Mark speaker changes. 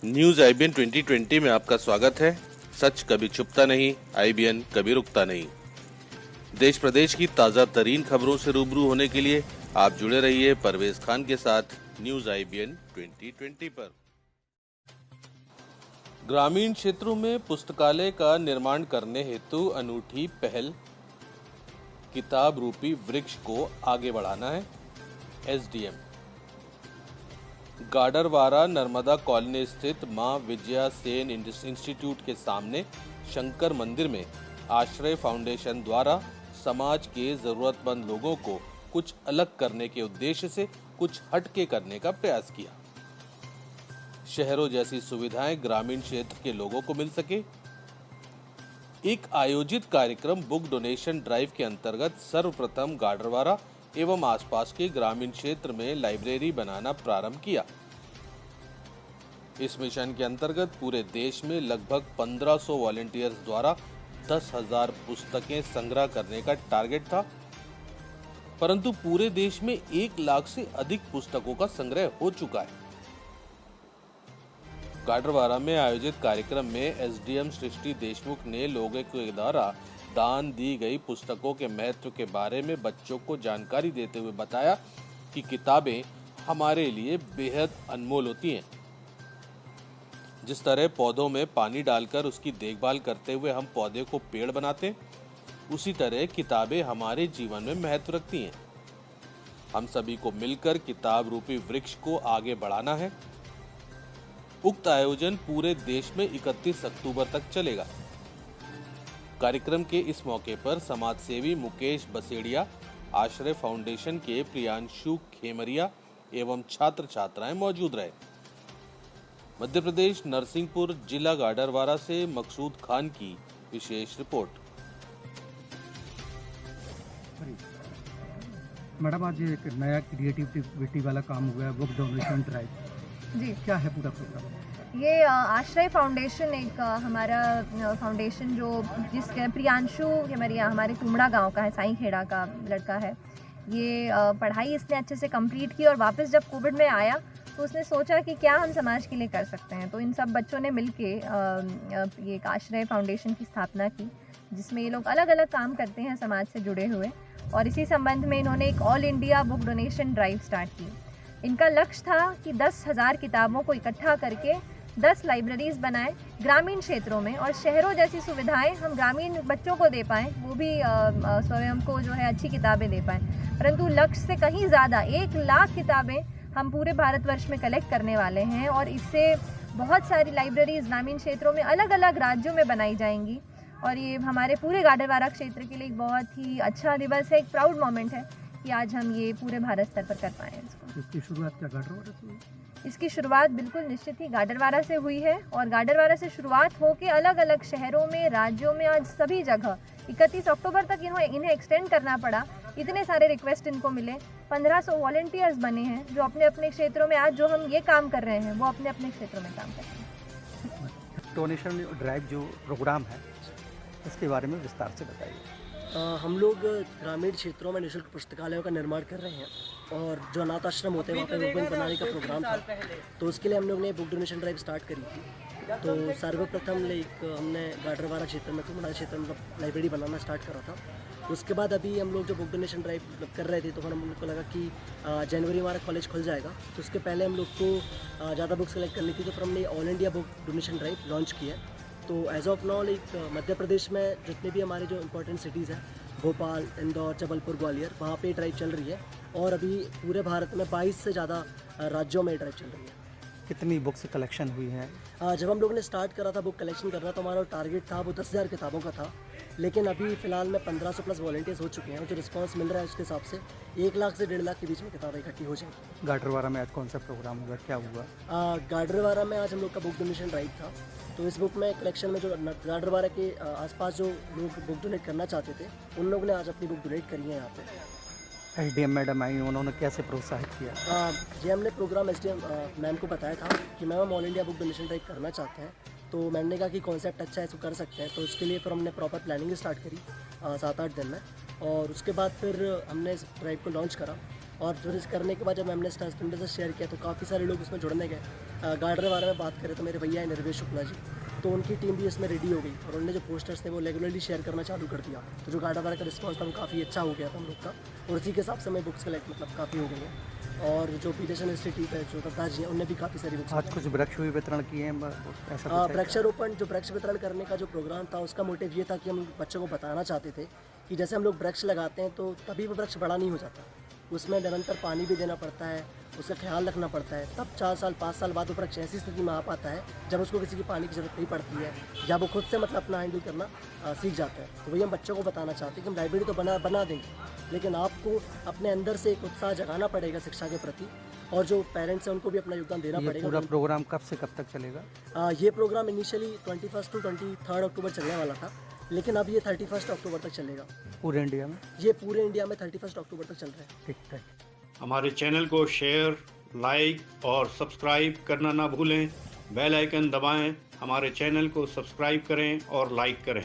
Speaker 1: News IBN 2020 में आपका स्वागत है। सच कभी छुपता नहीं, आईबीएन कभी रुकता नहीं। देश प्रदेश की ताजा तरीन खबरों से रूबरू होने के लिए आप जुड़े रहिए परवेज खान के साथ न्यूज आईबीएन 2020 पर। ग्रामीण क्षेत्रों में पुस्तकालय का निर्माण करने हेतु अनूठी पहल, किताब रूपी वृक्ष को आगे बढ़ाना है। एसडीएम गाडरवारा नर्मदा कॉलोनी स्थित मां विजया सेन इंस्टीट्यूट के सामने शंकर मंदिर में आश्रय फाउंडेशन द्वारा समाज के जरूरतमंद लोगों को कुछ अलग करने के उद्देश्य से कुछ हटके करने का प्रयास किया। शहरों जैसी सुविधाएं ग्रामीण क्षेत्र के लोगों को मिल सके। एक आयोजित कार्यक्रम बुक डोनेशन ड्राइव के अंतर्गत सर्वप्रथम गाडरवारा एवं आसपास के ग्रामीण क्षेत्र में लाइब्रेरी बनाना प्रारंभ किया। इस मिशन के अंतर्गत पूरे देश में लगभग 1500 वॉलंटियर्स द्वारा 10,000 पुस्तकें संग्रह करने का टारगेट था, परंतु पूरे देश में 1 लाख से अधिक पुस्तकों का संग्रह हो चुका है। गाडरवारा में आयोजित कार्यक्रम में एसडीएम सृष्टि देशमुख ने लोगों के द्वारा दान दी गई पुस्तकों के महत्व के बारे में बच्चों को जानकारी देते हुए बताया कि किताबें हमारे लिए बेहद अनमोल होती हैं। जिस तरह पौधों में पानी डालकर उसकी देखभाल करते हुए हम पौधे को पेड़ बनाते, उसी तरह किताबें हमारे जीवन में महत्व रखती हैं। हम सभी को मिलकर किताब रूपी वृक्ष को आगे बढ़ाना है। उक्त आयोजन पूरे देश में 31 अक्टूबर तक चलेगा। कार्यक्रम के इस मौके पर समाजसेवी मुकेश बसेड़िया, आश्रय फाउंडेशन के प्रियांशु खेमरिया एवं छात्र छात्राएं मौजूद रहे। मध्य प्रदेश नरसिंहपुर जिला गाडरवारा से मकसूद खान की विशेष रिपोर्ट।
Speaker 2: मैडम, आज एक नया क्रिएटिविटी वाला काम हुआ है, बुक डोनेशन ड्राइव जी, क्या है पूरा प्रोग्राम?
Speaker 3: ये आश्रय फाउंडेशन एक हमारा फाउंडेशन जो जिसके प्रियांशु खेमरिया हमारे तुमड़ा गांव का है, साईं खेड़ा का लड़का है। ये पढ़ाई इसने अच्छे से कंप्लीट की और वापस जब कोविड में आया तो उसने सोचा कि क्या हम समाज के लिए कर सकते हैं। तो इन सब बच्चों ने मिलके ये एक आश्रय फाउंडेशन की स्थापना की, जिसमें ये लोग अलग अलग काम करते हैं समाज से जुड़े हुए। और इसी संबंध में इन्होंने एक all India book donation drive start की। इनका लक्ष्य था कि 10,000 किताबों को इकट्ठा करके 10 लाइब्रेरीज बनाएं ग्रामीण क्षेत्रों में, और शहरों जैसी सुविधाएं हम ग्रामीण बच्चों को दे पाएँ, वो भी स्वयं को जो है अच्छी किताबें दे पाएँ। परंतु लक्ष्य से कहीं ज़्यादा 1 लाख किताबें हम पूरे भारतवर्ष में कलेक्ट करने वाले हैं, और इससे बहुत सारी लाइब्रेरीज ग्रामीण क्षेत्रों में अलग अलग राज्यों में बनाई जाएंगी। और ये हमारे पूरे गाडरवारा क्षेत्र के लिए एक बहुत ही अच्छा दिवस है, एक प्राउड मोमेंट है कि आज हम ये पूरे भारत स्तर पर कर पाए हैं इसको।
Speaker 2: इसकी शुरुआत क्या गाडरवारा से हुई?
Speaker 3: इसकी शुरुआत बिल्कुल निश्चित ही गाडरवारा से हुई है, और गाडरवारा से शुरुआत होकर अलग अलग शहरों में, राज्यों में, आज सभी जगह 31 अक्टूबर तक इन्हें एक्सटेंड करना पड़ा। इतने सारे रिक्वेस्ट इनको मिले, 1500 वॉलंटियर्स बने हैं जो अपने अपने क्षेत्रों में आज जो हम ये काम कर रहे हैं वो अपने अपने क्षेत्रों में काम कर रहे हैं।
Speaker 2: डोनेशन ड्राइव जो प्रोग्राम है, इसके बारे में विस्तार से बताइए।
Speaker 4: हम लोग ग्रामीण क्षेत्रों में निःशुल्क पुस्तकालयों का निर्माण कर रहे हैं, और जो अनाथ आश्रम होते हैं वहाँ पे बुक बनाने का प्रोग्राम था, तो उसके लिए हम लोग ने बुक डोनेशन ड्राइव स्टार्ट करी थी। तो सर्वप्रथम हमने गाडरवारा क्षेत्र में, तुमड़ा क्षेत्र में लाइब्रेरी बनाना स्टार्ट करा था। उसके बाद अभी हम लोग जो बुक डोनेशन ड्राइव कर रहे थे, तो फिर हम लोग को लगा कि जनवरी हमारा कॉलेज खुल जाएगा, तो उसके पहले हम लोग को ज़्यादा बुक्स कलेक्ट करनी थी, तो फिर हमने all India book donation drive launch किया है। तो as of now Madhya Pradesh में जितने भी हमारे जो इम्पोर्टेंट सिटीज़ हैं, भोपाल, इंदौर, जबलपुर, ग्वालियर, वहाँ पे ड्राइव चल रही है, और अभी पूरे भारत में 22 से ज़्यादा राज्यों में ड्राइव चल रही है।
Speaker 2: कितनी बुक्स कलेक्शन हुई है?
Speaker 4: जब हम लोगों ने स्टार्ट करा था बुक कलेक्शन करना, तो हमारा टारगेट था वो 10,000 किताबों का था, लेकिन अभी फ़िलहाल में 1500 प्लस वॉलंटियर्स हो चुके हैं, और जो रिस्पांस मिल रहा है उसके हिसाब से 1 लाख से 1.5 लाख के बीच में किताबें इकट्ठी हो जाएंगी।
Speaker 2: गाडरवारा में आज कौन सा प्रोग्राम हुआ, क्या हुआ?
Speaker 4: गाडरवारा में आज हम लोग का बुक डोनेशन ड्राइव था। तो इस बुक में कलेक्शन में जो गाडरवारा के आसपास जो लोग बुक डोनेट करना चाहते थे, उन लोगों ने आज अपनी बुक डोनेट करी है यहाँ पे।
Speaker 2: एसडीएम मैडम आई, उन्होंने कैसे प्रोत्साहित किया?
Speaker 4: जी, हमने प्रोग्राम एसडीएम मैम को बताया था कि मैम हम all India book donation drive करना चाहते हैं, तो मैम ने कहा कि कॉन्सेप्ट अच्छा है, इसको कर सकते हैं। तो उसके लिए फिर हमने प्रॉपर प्लानिंग स्टार्ट करी 7-8 दिन में, और उसके बाद फिर हमने इस ड्राइव को लॉन्च करा। और फिर इस करने के बाद जब हमने इस ट्रांसजेंडर से शेयर किया तो काफ़ी सारे लोग उसमें जुड़ने गए। गार्डन के बारे में बात करें तो मेरे भैया हैं निर्वेश शुक्ला जी, तो उनकी टीम भी इसमें रेडी हो गई और उन्होंने जो पोस्टर्स थे वो रेगुलरली शेयर करना चालू कर दिया। तो जो गार्डन वाले का रिस्पॉन्स था वो काफ़ी अच्छा हो गया था हम लोग का, और उसी के हिसाब से हमें बुक्स कलेक्ट मतलब काफ़ी हो गई हैं। और जो पीडियाट्रिशियन इंस्टीट्यूट है जो दत्ता जी हैं उनने भी काफ़ी सारी बुक्स
Speaker 2: आज कुछ वृक्ष भी वितरण किए हैं ऐसा कुछ है?
Speaker 4: वृक्षारोपण जो वृक्ष वितरण करने का जो प्रोग्राम था उसका मोटिव ये था कि हम बच्चों को बताना चाहते थे कि जैसे हम लोग वृक्ष लगाते हैं तो तभी वो वृक्ष बड़ा नहीं हो जाता, उसमें निरंतर पानी भी देना पड़ता है, उसका ख्याल रखना पड़ता है, तब 4 साल 5 साल बाद वो वृक्ष ऐसी स्थिति में आ पाता है जब उसको किसी की पानी की जरूरत नहीं पड़ती है, जब वो खुद से मतलब अपना हैंडल करना सीख जाता है। तो वही हम बच्चों को बताना चाहते हैं कि हम लाइब्रेरी तो बना देंगे, लेकिन आपको अपने अंदर से एक उत्साह जगाना पड़ेगा शिक्षा के प्रति, और जो पेरेंट्स हैं उनको भी अपना योगदान देना पड़ेगा।
Speaker 2: पूरा प्रोग्राम कब से कब तक चलेगा?
Speaker 4: ये प्रोग्राम इनिशियली 21 टू 23 अक्टूबर चलने वाला था, लेकिन अब ये 31 अक्टूबर तक चलेगा
Speaker 2: पूरे इंडिया में।
Speaker 4: ये पूरे इंडिया में 31 अक्टूबर तक चल रहा है।
Speaker 2: ठीक है।
Speaker 5: हमारे चैनल को शेयर, लाइक और सब्सक्राइब करना ना भूलें। बेल आइकन दबाएं, हमारे चैनल को सब्सक्राइब करें और लाइक करें।